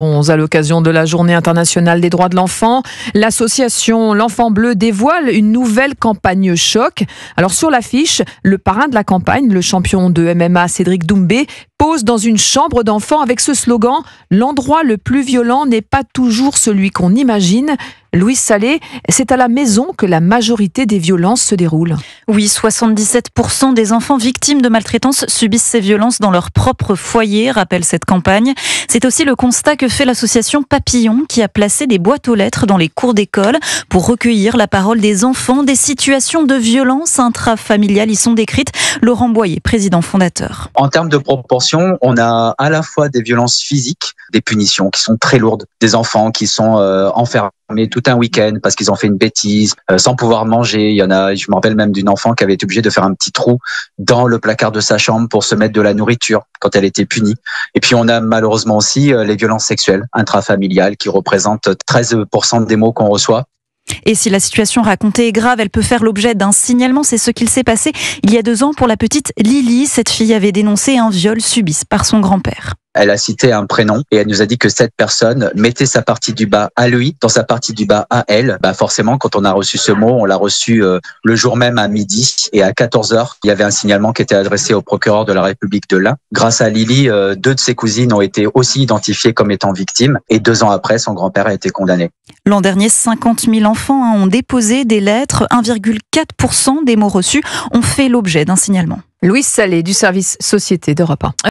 À l'occasion de la Journée internationale des droits de l'enfant, l'association L'Enfant Bleu dévoile une nouvelle campagne choc. Alors sur l'affiche, le parrain de la campagne, le champion de MMA Cédric Doumbé, pose dans une chambre d'enfant avec ce slogan « L'endroit le plus violent n'est pas toujours celui qu'on imagine ». Louise Salé, c'est à la maison que la majorité des violences se déroulent. Oui, 77% des enfants victimes de maltraitance subissent ces violences dans leur propre foyer, rappelle cette campagne. C'est aussi le constat que fait l'association Papillon, qui a placé des boîtes aux lettres dans les cours d'école pour recueillir la parole des enfants. Des situations de violence intrafamiliales y sont décrites. Laurent Boyer, président fondateur. En termes de proportion, on a à la fois des violences physiques, des punitions qui sont très lourdes, des enfants qui sont enfermés tout un week-end parce qu'ils ont fait une bêtise, sans pouvoir manger. Il y en a, je me rappelle même d'une enfant qui avait été obligée de faire un petit trou dans le placard de sa chambre pour se mettre de la nourriture quand elle était punie. Et puis on a malheureusement aussi les violences sexuelles intrafamiliales qui représentent 13% des mots qu'on reçoit. Et si la situation racontée est grave, elle peut faire l'objet d'un signalement. C'est ce qu'il s'est passé il y a 2 ans pour la petite Lily. Cette fille avait dénoncé un viol subi par son grand-père. Elle a cité un prénom et elle nous a dit que cette personne mettait sa partie du bas à lui, dans sa partie du bas à elle. Forcément, quand on a reçu ce mot, on l'a reçu le jour même à midi et à 14h, il y avait un signalement qui était adressé au procureur de la République de l'Ain. Grâce à Lily, 2 de ses cousines ont été aussi identifiées comme étant victimes et 2 ans après, son grand-père a été condamné. L'an dernier, 50 000 enfants ont déposé des lettres. 1,4% des mots reçus ont fait l'objet d'un signalement. Louise Salé du service Société d'Europe 1.